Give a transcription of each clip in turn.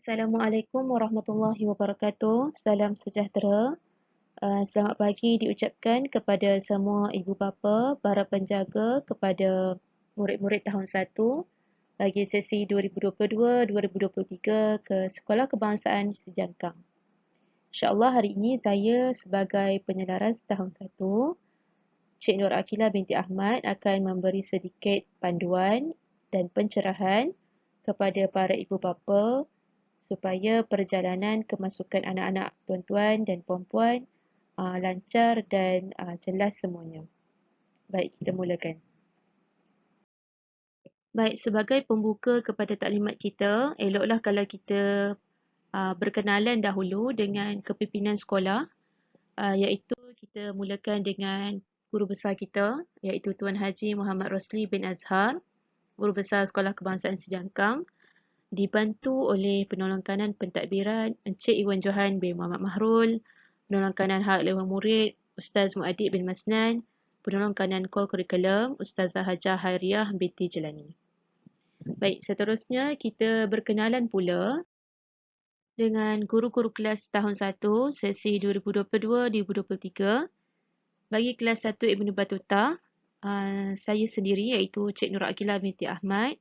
Assalamualaikum warahmatullahi wabarakatuh. Salam sejahtera. Selamat pagi diucapkan kepada semua ibu bapa, para penjaga, kepada murid-murid tahun 1 bagi sesi 2022-2023 ke Sekolah Kebangsaan Sejangkang. InsyaAllah hari ini saya sebagai penyelaras tahun 1, Cik Nur Akilah binti Ahmad akan memberi sedikit panduan dan pencerahan kepada para ibu bapa supaya perjalanan kemasukan anak-anak tuan-tuan dan puan-puan lancar dan jelas semuanya. Baik, kita mulakan. Baik, sebagai pembuka kepada taklimat kita, eloklah kalau kita berkenalan dahulu dengan kepimpinan sekolah, iaitu kita mulakan dengan guru besar kita, iaitu Tuan Haji Muhammad Rosli bin Azhar, Guru Besar Sekolah Kebangsaan Sejangkang, dibantu oleh penolong kanan pentadbiran Encik Iwan Johan bin Muhammad Mahrul, penolong kanan hak Dewan Murid Ustaz Muadib bin Masnan, penolong kanan core kurikulum Ustazah Hajah Hairiah binti Jelani. Baik, seterusnya kita berkenalan pula dengan guru-guru kelas tahun 1 sesi 2022-2023. Bagi kelas 1 Ibnu Battuta, saya sendiri iaitu Cik Nur Akilah binti Ahmad.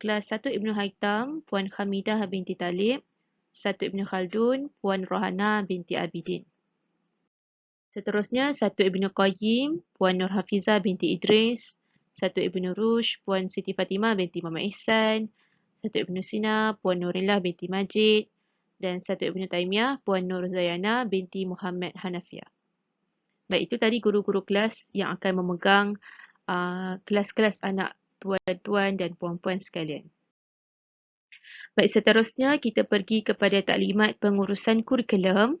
Kelas 1 Ibnu Haitam, Puan Hamidah binti Talib. 1 Ibnu Khaldun, Puan Rohana binti Abidin. Seterusnya 1 Ibnu Qayyim, Puan Nur Hafizah binti Idris. 1 Ibnu Rushd, Puan Siti Fatimah binti Muhammad Ihsan. 1 Ibnu Sina, Puan Nurillah binti Majid. Dan 1 Ibnu Taimiyah, Puan Nur Zayana binti Muhammad Hanafiah. Baik, itu tadi guru-guru kelas yang akan memegang kelas-kelas anak tuan-tuan dan puan-puan sekalian. Baik, seterusnya kita pergi kepada taklimat pengurusan kurikulum,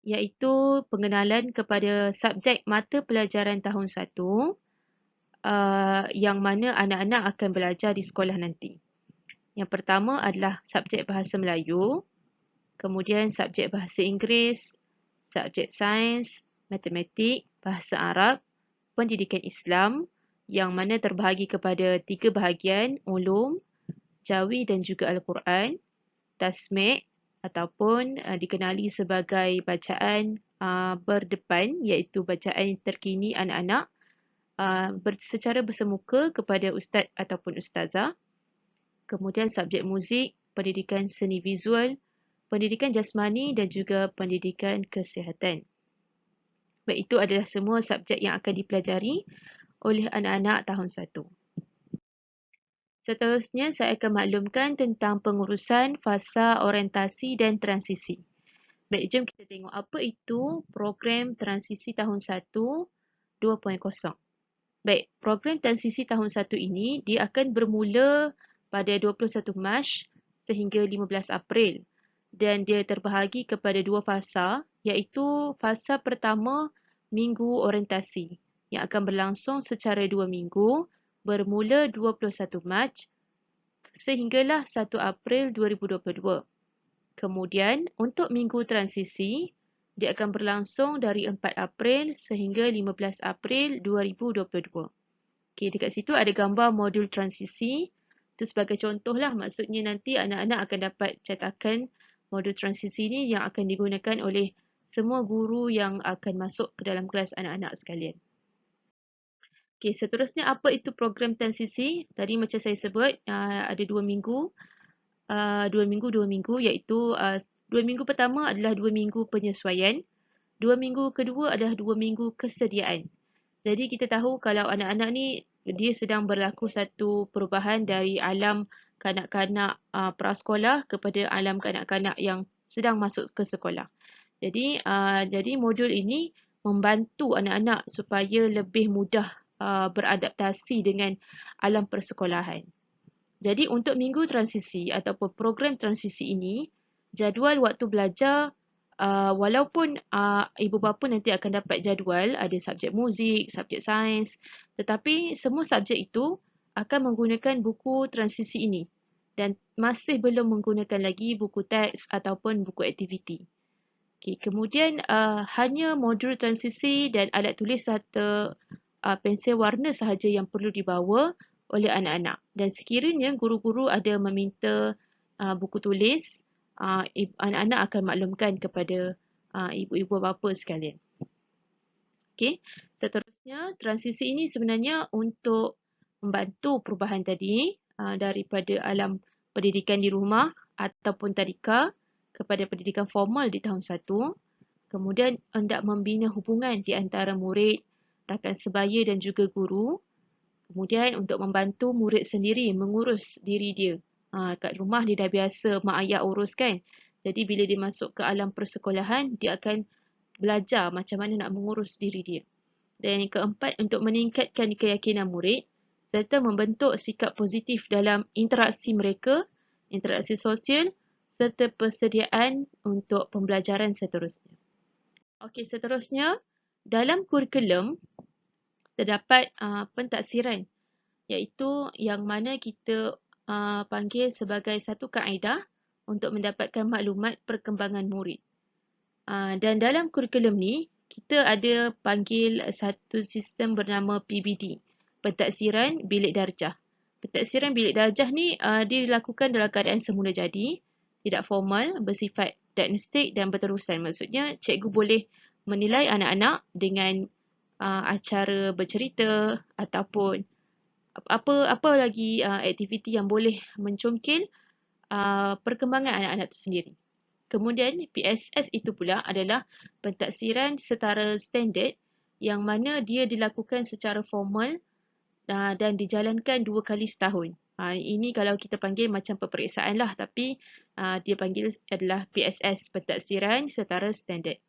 iaitu pengenalan kepada subjek mata pelajaran tahun 1 yang mana anak-anak akan belajar di sekolah nanti. Yang pertama adalah subjek Bahasa Melayu, kemudian subjek Bahasa Inggeris, subjek Sains, Matematik, Bahasa Arab, Pendidikan Islam yang mana terbahagi kepada 3 bahagian, ulum, jawi dan juga Al-Quran, tasmi' ataupun dikenali sebagai bacaan berdepan, iaitu bacaan terkini anak-anak secara bersemuka kepada ustaz ataupun ustazah. Kemudian subjek muzik, pendidikan seni visual, pendidikan jasmani dan juga pendidikan kesihatan. Baik, itu adalah semua subjek yang akan dipelajari oleh anak-anak tahun 1. Seterusnya, saya akan maklumkan tentang pengurusan fasa orientasi dan transisi. Baik, jom kita tengok apa itu program transisi tahun 1 2.0. Baik, program transisi tahun 1 ini dia akan bermula pada 21 Mac sehingga 15 April dan dia terbahagi kepada 2 fasa, iaitu fasa pertama minggu orientasi yang akan berlangsung secara 2 minggu bermula 21 Mac sehinggalah 1 April 2022. Kemudian untuk minggu transisi dia akan berlangsung dari 4 April sehingga 15 April 2022. Okey, dekat situ ada gambar modul transisi. Itu sebagai contohlah, maksudnya nanti anak-anak akan dapat cetakan modul transisi ni yang akan digunakan oleh semua guru yang akan masuk ke dalam kelas anak-anak sekalian. Okey, seterusnya apa itu program transisi? Tadi macam saya sebut ada 2 minggu. 2 minggu iaitu 2 minggu pertama adalah 2 minggu penyesuaian. 2 minggu kedua adalah 2 minggu kesediaan. Jadi kita tahu kalau anak-anak ni dia sedang berlaku satu perubahan dari alam kanak-kanak prasekolah kepada alam kanak-kanak yang sedang masuk ke sekolah. Jadi modul ini membantu anak-anak supaya lebih mudah beradaptasi dengan alam persekolahan. Jadi untuk minggu transisi ataupun program transisi ini, jadual waktu belajar walaupun ibu bapa nanti akan dapat jadual, ada subjek muzik, subjek sains, tetapi semua subjek itu akan menggunakan buku transisi ini dan masih belum menggunakan lagi buku teks ataupun buku aktiviti. Okay, kemudian hanya modul transisi dan alat tulis serta pensel warna sahaja yang perlu dibawa oleh anak-anak. Dan sekiranya guru-guru ada meminta buku tulis anak-anak akan maklumkan kepada ibu-ibu bapa sekalian. Okey, seterusnya transisi ini sebenarnya untuk membantu perubahan tadi daripada alam pendidikan di rumah ataupun tadika kepada pendidikan formal di tahun 1. Kemudian hendak membina hubungan di antara murid, rakan sebaya dan juga guru. Kemudian untuk membantu murid sendiri mengurus diri dia. Kat rumah dia dah biasa mak ayah urus kan. Jadi bila dia masuk ke alam persekolahan, dia akan belajar macam mana nak mengurus diri dia. Dan yang keempat, untuk meningkatkan keyakinan murid serta membentuk sikap positif dalam interaksi mereka, interaksi sosial serta persediaan untuk pembelajaran seterusnya. Okey, seterusnya dalam kurikulum terdapat pentaksiran iaitu yang mana kita panggil sebagai satu kaedah untuk mendapatkan maklumat perkembangan murid. Dan dalam kurikulum ni, kita ada panggil satu sistem bernama PBD, Pentaksiran Bilik Darjah. Pentaksiran Bilik Darjah ni dia dilakukan dalam keadaan semula jadi, tidak formal, bersifat diagnostik dan berterusan. Maksudnya, cikgu boleh menilai anak-anak dengan acara bercerita ataupun apa lagi aktiviti yang boleh mencongkil perkembangan anak-anak itu sendiri. Kemudian PSS itu pula adalah pentaksiran setara standard yang mana dia dilakukan secara formal dan dijalankan 2 kali setahun. Ini kalau kita panggil macam peperiksaan lah, tapi dia panggil adalah PSS, pentaksiran setara standard.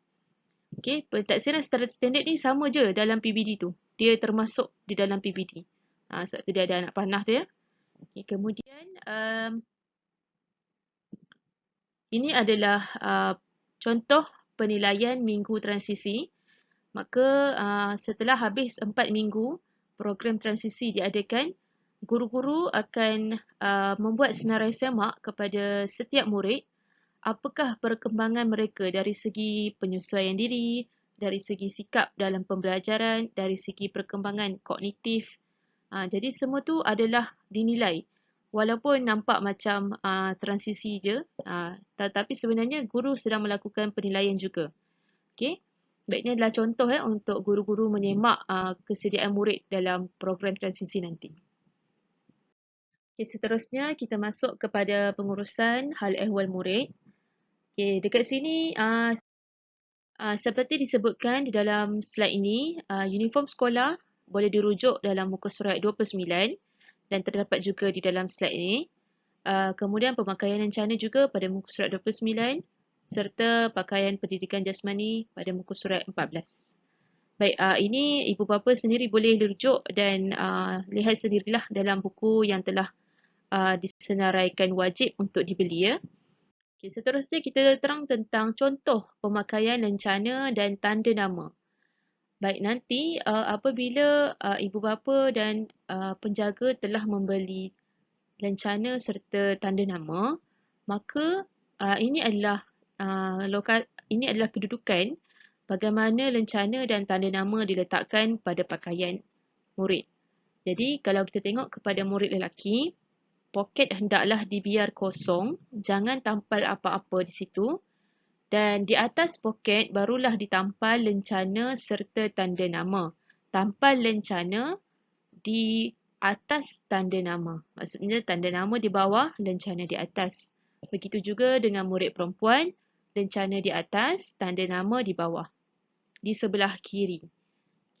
Okay, pentaksiran setara standard ni sama je dalam PBD tu. Dia termasuk di dalam PBD. Sebab tu dia ada anak panah tu ya. Okay, kemudian ini adalah contoh penilaian minggu transisi. Maka setelah habis 4 minggu program transisi diadakan, guru-guru akan membuat senarai semak kepada setiap murid apakah perkembangan mereka dari segi penyesuaian diri, dari segi sikap dalam pembelajaran, dari segi perkembangan kognitif. Jadi semua tu adalah dinilai. Walaupun nampak macam transisi je, tetapi sebenarnya guru sedang melakukan penilaian juga. Okey. Baik, ini adalah contoh untuk guru-guru menyemak kesediaan murid dalam program transisi nanti. Okay, seterusnya kita masuk kepada pengurusan hal ehwal murid. Okay, dekat sini seperti disebutkan di dalam slide ini, uniform sekolah boleh dirujuk dalam muka surat 29 dan terdapat juga di dalam slide ini. Kemudian pemakaian rencana juga pada muka surat 29 serta pakaian pendidikan jasmani pada muka surat 14. Baik, ini ibu bapa sendiri boleh rujuk dan lihat sendirilah dalam buku yang telah disenaraikan wajib untuk dibeli ya. Okay, seterusnya kita terang tentang contoh pemakaian lencana dan tanda nama. Baik, nanti apabila ibu bapa dan penjaga telah membeli lencana serta tanda nama, maka ini adalah ini adalah kedudukan bagaimana lencana dan tanda nama diletakkan pada pakaian murid. Jadi kalau kita tengok kepada murid lelaki, poket hendaklah dibiar kosong, jangan tampal apa-apa di situ. Dan di atas poket barulah ditampal lencana serta tanda nama. Tampal lencana di atas tanda nama. Maksudnya tanda nama di bawah, lencana di atas. Begitu juga dengan murid perempuan, lencana di atas, tanda nama di bawah. Di sebelah kiri.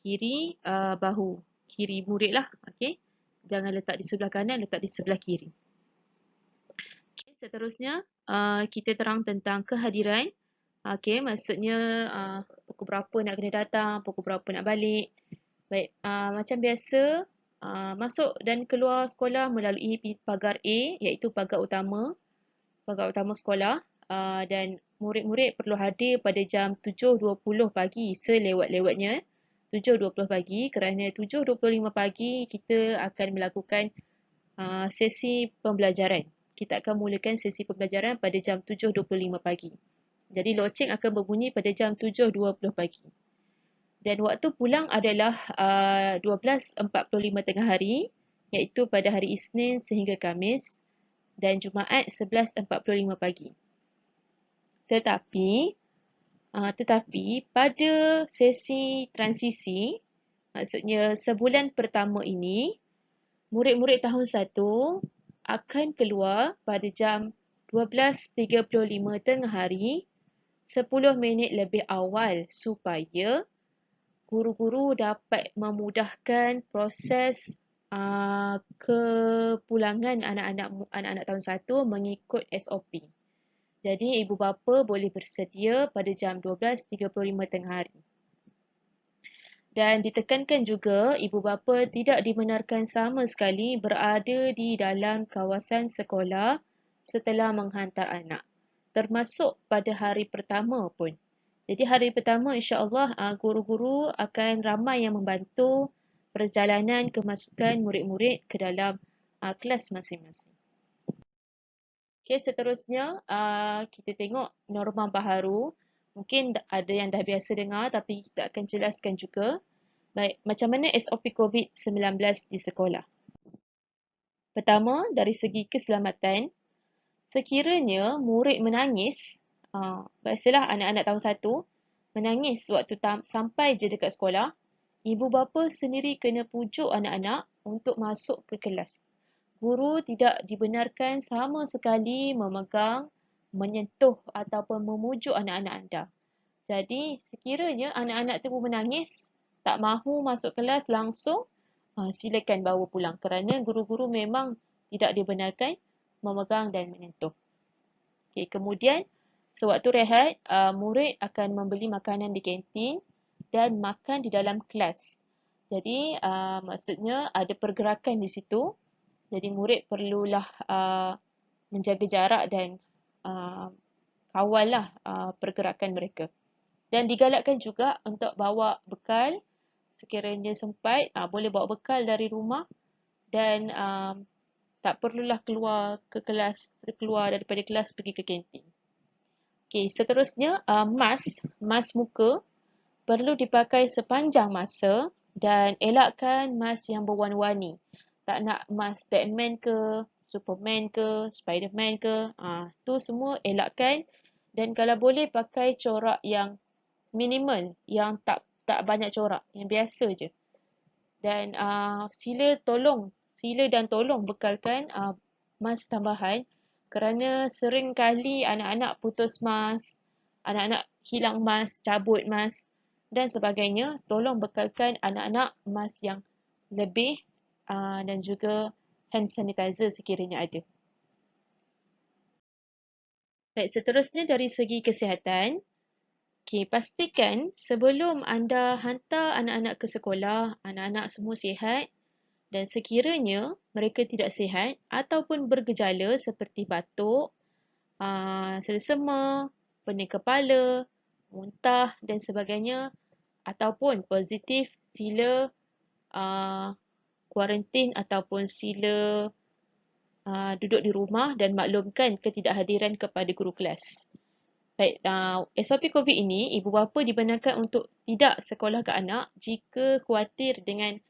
Kiri bahu. Kiri murid lah. Okay? Jangan letak di sebelah kanan, letak di sebelah kiri. Okay, seterusnya kita terang tentang kehadiran. Okay, maksudnya pukul berapa nak kena datang, pukul berapa nak balik. Baik, macam biasa, masuk dan keluar sekolah melalui pagar A, iaitu pagar utama sekolah. Dan murid-murid perlu hadir pada jam 7.20 pagi selewat-lewatnya. 7.20 pagi kerana 7.25 pagi kita akan melakukan sesi pembelajaran. Kita akan mulakan sesi pembelajaran pada jam 7.25 pagi. Jadi loceng akan berbunyi pada jam 7.20 pagi. Dan waktu pulang adalah 12.45 tengah hari, iaitu pada hari Isnin sehingga Khamis dan Jumaat 11.45 pagi. Tetapi pada sesi transisi, maksudnya sebulan pertama ini, murid-murid tahun 1 akan keluar pada jam 12.35 tengah hari 10 minit lebih awal supaya guru-guru dapat memudahkan proses kepulangan anak-anak tahun 1 mengikut SOP. Jadi ibu bapa boleh bersedia pada jam 12.35 tengah hari. Dan ditekankan juga ibu bapa tidak dibenarkan sama sekali berada di dalam kawasan sekolah setelah menghantar anak, termasuk pada hari pertama pun. Jadi hari pertama insya-Allah guru-guru akan ramai yang membantu perjalanan kemasukan murid-murid ke dalam kelas masing-masing. Okey, seterusnya kita tengok norma baharu. Mungkin ada yang dah biasa dengar tapi kita akan jelaskan juga. Baik, macam mana SOP COVID-19 di sekolah? Pertama, dari segi keselamatan, sekiranya murid menangis, biasalah anak-anak tahun 1 menangis waktu sampai je dekat sekolah, ibu bapa sendiri kena pujuk anak-anak untuk masuk ke kelas. Guru tidak dibenarkan sama sekali memegang, menyentuh ataupun memujuk anak-anak anda. Jadi sekiranya anak-anak tu menangis, tak mahu masuk kelas langsung, silakan bawa pulang kerana guru-guru memang tidak dibenarkan memegang dan menyentuh. Okay, kemudian sewaktu rehat, murid akan membeli makanan di kantin dan makan di dalam kelas. Jadi maksudnya ada pergerakan di situ. Jadi murid perlulah menjaga jarak dan kawallah pergerakan mereka. Dan digalakkan juga untuk bawa bekal sekiranya sempat, boleh bawa bekal dari rumah dan tak perlulah keluar daripada kelas pergi ke kantin. Okey, seterusnya mask muka perlu dipakai sepanjang masa dan elakkan mask yang berwarna-warni. Tak nak mask Batman ke, Superman ke, Spiderman ke, tu semua elakkan dan kalau boleh pakai corak yang minimal, yang tak banyak corak, yang biasa je. Dan sila dan tolong bekalkan mask tambahan kerana sering kali anak-anak putus mask, anak-anak hilang mask, cabut mask dan sebagainya. Tolong bekalkan anak-anak mask yang lebih dan juga hand sanitizer sekiranya ada. Baik, seterusnya dari segi kesihatan, pastikan sebelum anda hantar anak-anak ke sekolah, anak-anak semua sihat. Dan sekiranya mereka tidak sihat ataupun bergejala seperti batuk, selsema, pening kepala, muntah dan sebagainya ataupun positif, sila kuarantin ataupun sila duduk di rumah dan maklumkan ketidakhadiran kepada guru kelas. Baik, SOP COVID ini, ibu bapa dibenarkan untuk tidak sekolah ke anak jika khawatir dengan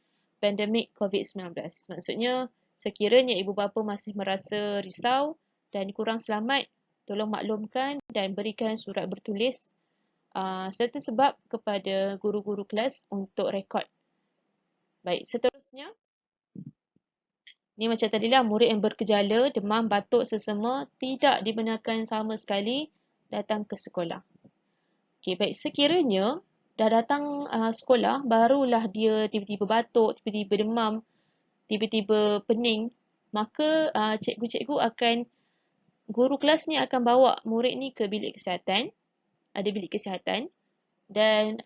pandemik COVID-19. Maksudnya, sekiranya ibu bapa masih merasa risau dan kurang selamat, tolong maklumkan dan berikan surat bertulis serta sebab kepada guru-guru kelas untuk rekod. Baik, seterusnya. Ini macam tadilah, murid yang bergejala, demam, batuk, selsema tidak dibenarkan sama sekali datang ke sekolah. Okey, baik, sekiranya dah datang sekolah, barulah dia tiba-tiba batuk, tiba-tiba demam, tiba-tiba pening, maka cikgu-cikgu guru kelas ni akan bawa murid ni ke bilik kesihatan, ada bilik kesihatan dan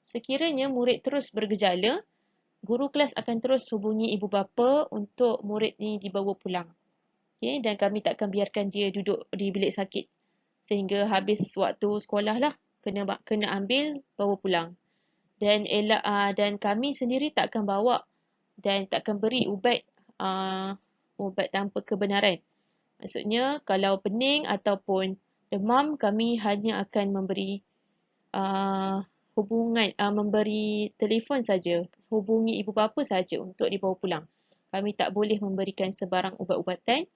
sekiranya murid terus bergejala, guru kelas akan terus hubungi ibu bapa untuk murid ni dibawa pulang. Okay, dan kami takkan biarkan dia duduk di bilik sakit sehingga habis waktu sekolah lah, kena ambil, bawa pulang. Dan dan kami sendiri takkan bawa dan takkan beri ubat tanpa kebenaran. Maksudnya kalau pening ataupun demam, kami hanya akan memberi memberi telefon saja, hubungi ibu bapa saja untuk dibawa pulang. Kami tak boleh memberikan sebarang ubat-ubatan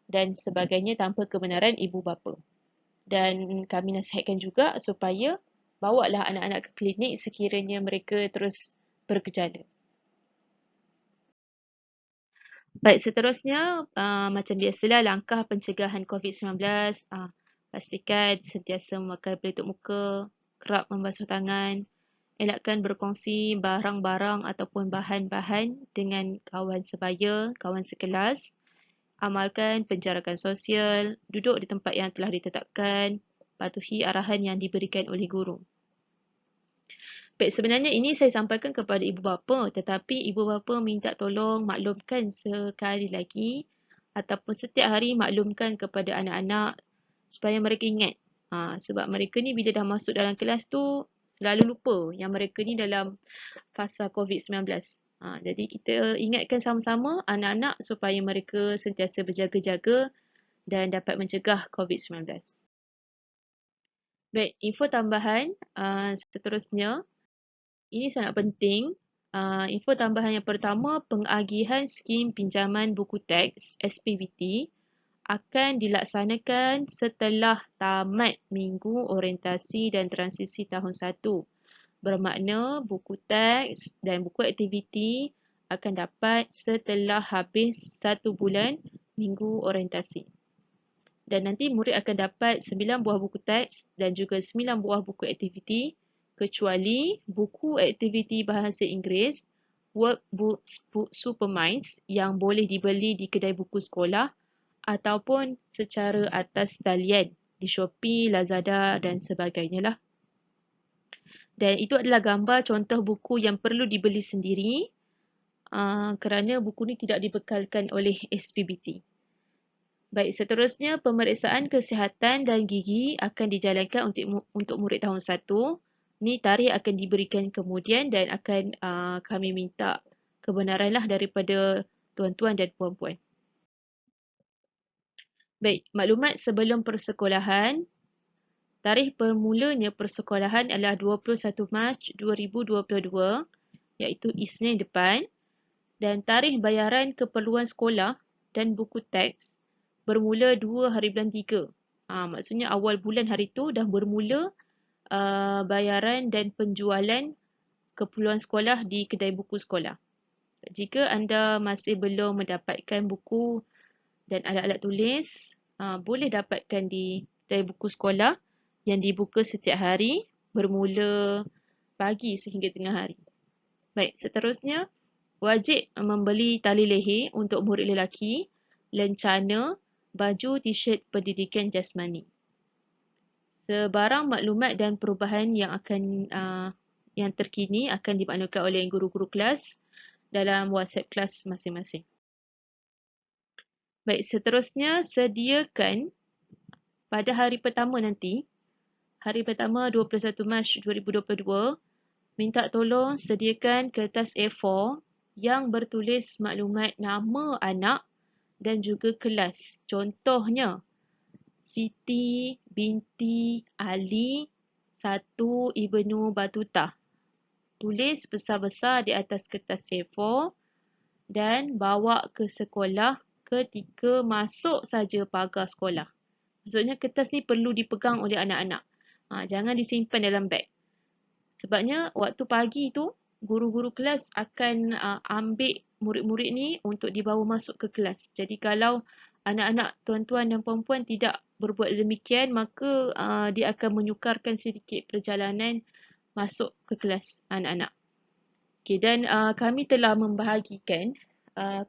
dan sebagainya tanpa kebenaran ibu bapa. Dan kami nasihatkan juga supaya bawalah anak-anak ke klinik sekiranya mereka terus bergejala. Baik, seterusnya macam biasalah langkah pencegahan COVID-19, pastikan sentiasa memakai pelitup muka, kerap membasuh tangan, elakkan berkongsi barang-barang ataupun bahan-bahan dengan kawan sebaya, kawan sekelas, amalkan penjarakan sosial, duduk di tempat yang telah ditetapkan, patuhi arahan yang diberikan oleh guru. Baik, sebenarnya ini saya sampaikan kepada ibu bapa, tetapi ibu bapa minta tolong maklumkan sekali lagi ataupun setiap hari maklumkan kepada anak-anak supaya mereka ingat. Sebab mereka ni bila dah masuk dalam kelas tu selalu lupa yang mereka ni dalam fasa COVID-19. Jadi kita ingatkan sama-sama anak-anak supaya mereka sentiasa berjaga-jaga dan dapat mencegah COVID-19. Baik, info tambahan seterusnya. Ini sangat penting. Info tambahan yang pertama, pengagihan skim pinjaman buku teks SPBT akan dilaksanakan setelah tamat minggu orientasi dan transisi tahun 1. Bermakna buku teks dan buku aktiviti akan dapat setelah habis 1 bulan minggu orientasi. Dan nanti murid akan dapat 9 buah buku teks dan juga 9 buah buku aktiviti kecuali buku aktiviti bahasa Inggeris, workbooks supermise yang boleh dibeli di kedai buku sekolah ataupun secara atas talian di Shopee, Lazada dan sebagainya lah. Dan itu adalah gambar contoh buku yang perlu dibeli sendiri kerana buku ni tidak dibekalkan oleh SPBT. Baik, seterusnya pemeriksaan kesihatan dan gigi akan dijalankan untuk murid tahun 1. Ni tarikh akan diberikan kemudian dan akan kami minta kebenaranlah daripada tuan-tuan dan puan-puan. Baik, maklumat sebelum persekolahan. Tarikh bermulanya persekolahan adalah 21 Mac 2022 iaitu Isnin depan dan tarikh bayaran keperluan sekolah dan buku teks bermula 2 hari bulan 3. Maksudnya awal bulan hari tu dah bermula bayaran dan penjualan keperluan sekolah di kedai buku sekolah. Jika anda masih belum mendapatkan buku dan alat-alat tulis, boleh dapatkan di kedai buku sekolah yang dibuka setiap hari bermula pagi sehingga tengah hari. Baik, seterusnya wajib membeli tali leher untuk murid lelaki, lencana, baju t-shirt pendidikan jasmani. Sebarang maklumat dan perubahan yang terkini akan dimaklumkan oleh guru-guru kelas dalam WhatsApp kelas masing-masing. Baik, seterusnya sediakan pada hari pertama nanti, hari pertama 21 Mac 2022, minta tolong sediakan kertas A4 yang bertulis maklumat nama anak dan juga kelas. Contohnya, Siti binti Ali 1 Ibnu Battuta. Tulis besar-besar di atas kertas A4 dan bawa ke sekolah ketika masuk saja pagar sekolah. Maksudnya kertas ni perlu dipegang oleh anak-anak. Jangan disimpan dalam beg. Sebabnya waktu pagi tu guru-guru kelas akan ambil murid-murid ni untuk dibawa masuk ke kelas. Jadi kalau anak-anak tuan-tuan dan puan-puan tidak berbuat demikian, maka dia akan menyukarkan sedikit perjalanan masuk ke kelas anak-anak. Okay, dan kami telah membahagikan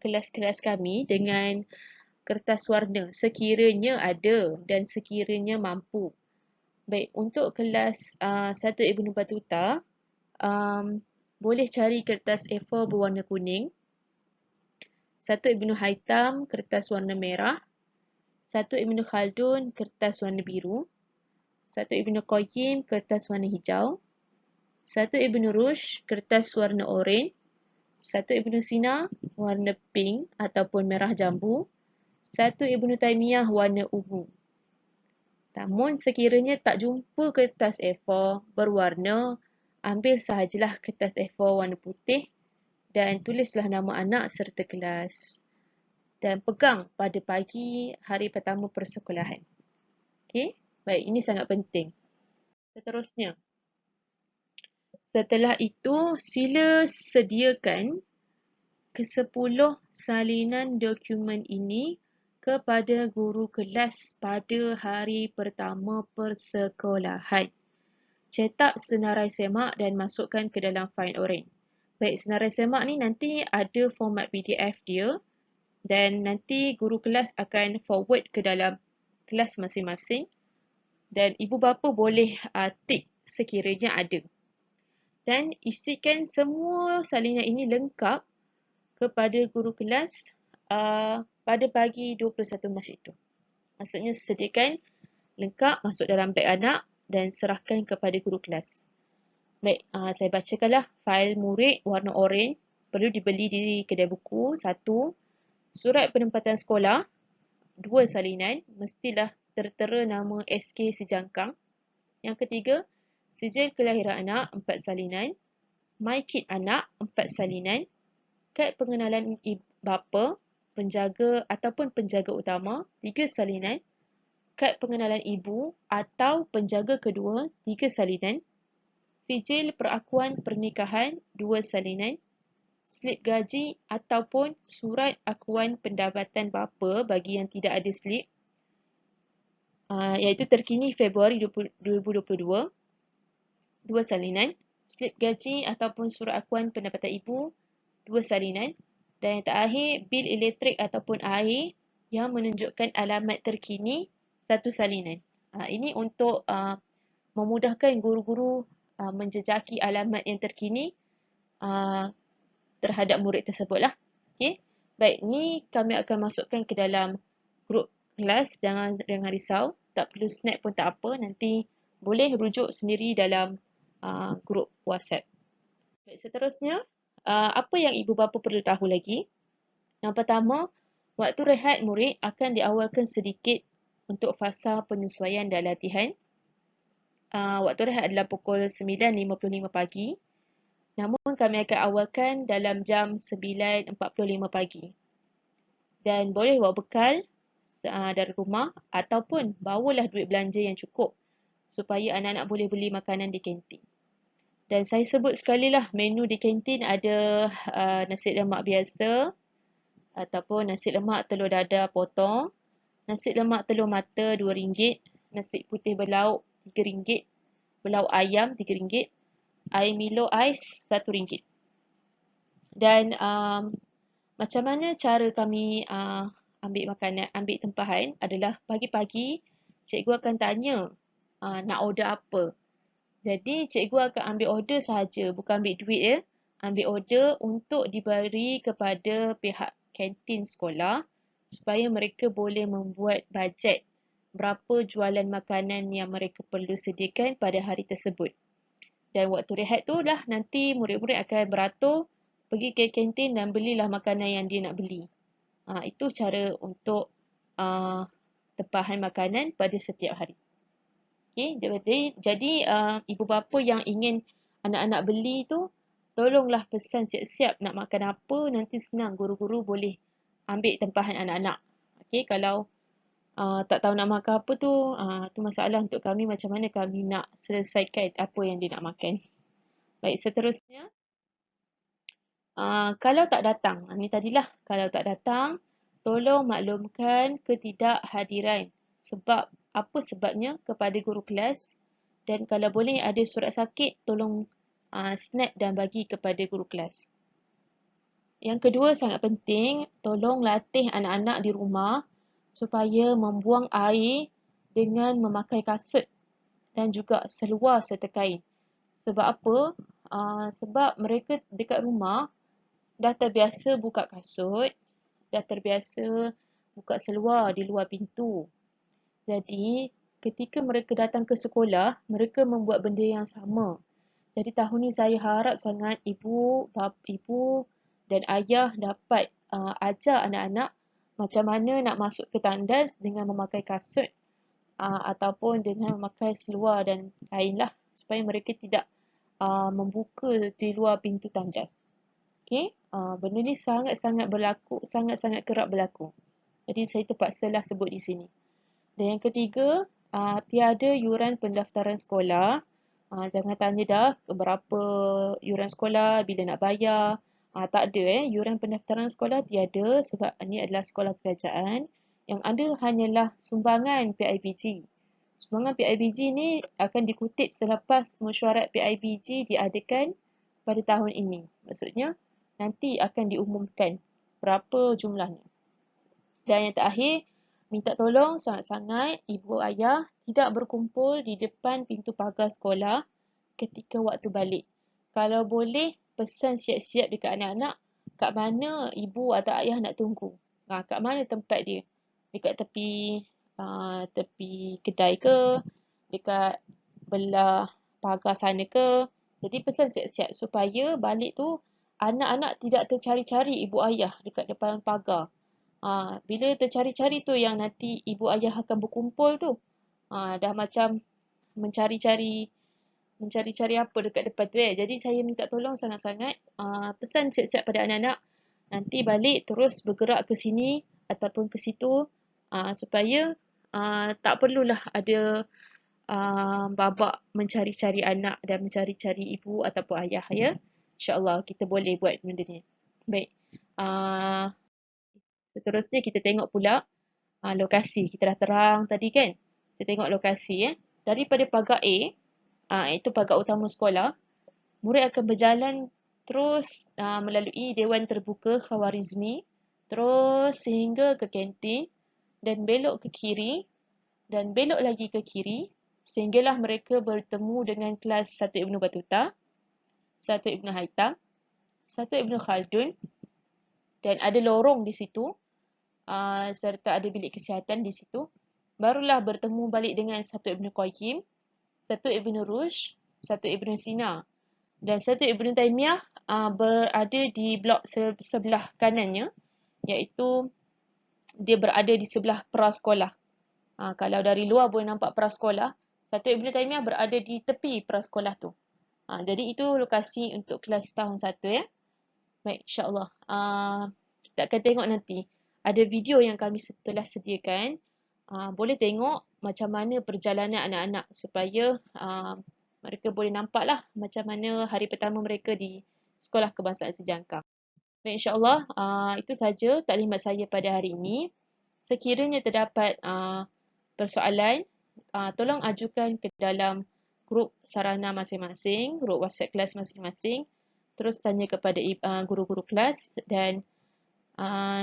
kelas-kelas kami dengan kertas warna sekiranya ada dan sekiranya mampu. Baik, untuk kelas 1 Ibnu Battuta, boleh cari kertas A4 berwarna kuning. 1 Ibnu Haytham, kertas warna merah. 1 Ibnu Khaldun, kertas warna biru. 1 Ibnu Qayyim, kertas warna hijau. 1 Ibnu Rushd, kertas warna oranye. 1 Ibnu Sina, warna pink ataupun merah jambu. 1 Ibnu Taimiyah, warna ungu. Namun sekiranya tak jumpa kertas A4 berwarna, ambil sahajalah kertas A4 warna putih dan tulislah nama anak serta kelas. Dan pegang pada pagi hari pertama persekolahan. Okey? Baik, ini sangat penting. Seterusnya, setelah itu sila sediakan ke-10 salinan dokumen ini kepada guru kelas pada hari pertama persekolahan. Cetak senarai semak dan masukkan ke dalam fail Orange. Baik, senarai semak ni nanti ada format PDF dia dan nanti guru kelas akan forward ke dalam kelas masing-masing dan ibu bapa boleh tik sekiranya ada. Dan isikan semua salinan ini lengkap kepada guru kelas pada pagi 21 Mac itu. Maksudnya sediakan lengkap masuk dalam beg anak dan serahkan kepada guru kelas. Baik, saya bacakanlah. Fail murid warna oranye perlu dibeli di kedai buku. 1. Surat penempatan sekolah. 2 salinan. Mestilah tertera nama SK sejangkang. Yang ketiga, sijil kelahiran anak 4 salinan. My Kit anak 4 salinan. Kad pengenalan bapa, penjaga ataupun penjaga utama 3 salinan. Kad pengenalan ibu atau penjaga kedua 3 salinan. Sijil perakuan pernikahan 2 salinan. Slip gaji ataupun surat akuan pendapatan bapa bagi yang tidak ada slip, iaitu terkini Februari 2022, 2 salinan. Slip gaji ataupun surat akuan pendapatan ibu 2 salinan. Dan yang terakhir, bil elektrik ataupun air yang menunjukkan alamat terkini 1 salinan. Ini untuk memudahkan guru-guru menjejaki alamat yang terkini terhadap murid tersebut lah. Okay. Baik, ni kami akan masukkan ke dalam grup kelas. Jangan risau, tak perlu snap pun tak apa. Nanti boleh rujuk sendiri dalam grup WhatsApp. Baik, seterusnya, apa yang ibu bapa perlu tahu lagi? Yang pertama, waktu rehat murid akan diawalkan sedikit untuk fasa penyesuaian dan latihan. Waktu rehat adalah pukul 9.55 pagi. Namun kami akan awalkan dalam jam 9.45 pagi. Dan boleh bawa bekal dari rumah ataupun bawalah duit belanja yang cukup supaya anak-anak boleh beli makanan di kantin. Dan saya sebut sekali lah, menu di kantin ada nasi lemak biasa ataupun nasi lemak telur dadah potong, nasi lemak telur mata RM2, nasi putih berlauk RM3, berlauk ayam RM3, air Milo ais RM1. Dan macam mana cara kami ambil makanan, ambil tempahan adalah pagi-pagi cikgu akan tanya nak order apa. Jadi cikgu akan ambil order sahaja, bukan ambil duit ya. Ambil order untuk diberi kepada pihak kantin sekolah supaya mereka boleh membuat bajet berapa jualan makanan yang mereka perlu sediakan pada hari tersebut. Dan waktu rehat tu lah nanti murid-murid akan beratur pergi ke kantin dan belilah makanan yang dia nak beli. Itu cara untuk tempahan makanan pada setiap hari. Okay, jadi ibu bapa yang ingin anak-anak beli tu, tolonglah pesan siap-siap nak makan apa, nanti senang guru-guru boleh ambil tempahan anak-anak. Okay, kalau tak tahu nak makan apa tu masalah untuk kami, macam mana kami nak selesaikan apa yang dia nak makan. Baik, seterusnya. Kalau tak datang, ni tadilah, kalau tak datang, tolong maklumkan ketidakhadiran. Sebab apa sebabnya kepada guru kelas, dan kalau boleh ada surat sakit, tolong snap dan bagi kepada guru kelas. Yang kedua sangat penting, tolong latih anak-anak di rumah supaya membuang air dengan memakai kasut dan juga seluar serta kain. Sebab apa? Sebab mereka dekat rumah dah terbiasa buka kasut, dah terbiasa buka seluar di luar pintu. Jadi, ketika mereka datang ke sekolah, mereka membuat benda yang sama. Jadi tahun ni saya harap sangat ibu dan ayah dapat ajar anak-anak macam mana nak masuk ke tandas dengan memakai kasut ataupun dengan memakai seluar dan kain lah, supaya mereka tidak membuka di luar pintu tandas. Okay, benda ni sangat-sangat berlaku, sangat-sangat kerap berlaku. Jadi saya terpaksalah sebut di sini. Dan yang ketiga, tiada yuran pendaftaran sekolah. Jangan tanya dah berapa yuran sekolah, bila nak bayar. Tak ada yuran pendaftaran sekolah tiada sebab ini adalah sekolah kerajaan. Yang ada hanyalah sumbangan PIBG. Sumbangan PIBG ni akan dikutip selepas mesyuarat PIBG diadakan pada tahun ini. Maksudnya nanti akan diumumkan berapa jumlahnya. Dan yang terakhir, minta tolong sangat-sangat ibu ayah tidak berkumpul di depan pintu pagar sekolah ketika waktu balik. Kalau boleh, pesan siap-siap dekat anak-anak kat mana ibu atau ayah nak tunggu. Kat mana tempat dia. Dekat tepi kedai ke, dekat belah pagar sana ke. Jadi pesan siap-siap supaya balik tu anak-anak tidak tercari-cari ibu ayah dekat depan pagar. Bila tercari-cari tu yang nanti ibu ayah akan berkumpul tu. Dah macam mencari-cari apa dekat depan tu . Jadi saya minta tolong sangat-sangat pesan siap-siap pada anak-anak nanti balik terus bergerak ke sini ataupun ke situ supaya tak perlulah ada babak mencari-cari anak dan mencari-cari ibu ataupun ayah ya. InsyaAllah kita boleh buat benda ni. Baik. Seterusnya kita tengok pula lokasi. Kita dah terang tadi kan. Kita tengok lokasi Daripada pagar A, itu pagar utama sekolah, murid akan berjalan terus melalui Dewan Terbuka Khawarizmi, terus sehingga ke kantin dan belok ke kiri dan belok lagi ke kiri sehinggalah mereka bertemu dengan kelas 1 Ibn Battuta, 1 Ibn Haytham, 1 Ibn Khaldun dan ada lorong di situ serta ada bilik kesihatan di situ. Barulah bertemu balik dengan 1 Ibn Qayyim, 1 Ibn Rushd, 1 Ibn Sina dan 1 Ibn Taymiyah berada di blok sebelah kanannya, iaitu dia berada di sebelah prasekolah. Kalau dari luar boleh nampak prasekolah, 1 Ibn Taymiyah berada di tepi prasekolah tu. Jadi itu lokasi untuk kelas tahun 1 ya. Baik, insyaAllah. Kita akan tengok nanti. Ada video yang kami telah sediakan. Boleh tengok macam mana perjalanan anak-anak supaya mereka boleh nampaklah macam mana hari pertama mereka di Sekolah Kebangsaan Sejangkang. Baik, insyaAllah itu saja taklimat saya pada hari ini. Sekiranya terdapat persoalan, tolong ajukan ke dalam grup sarana masing-masing, grup WhatsApp kelas masing-masing. Terus tanya kepada guru-guru kelas dan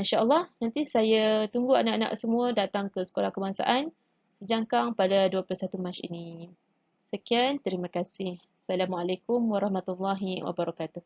insyaAllah nanti saya tunggu anak-anak semua datang ke Sekolah Kebangsaan Sejangkang pada 21 Mac ini. Sekian, terima kasih. Assalamualaikum warahmatullahi wabarakatuh.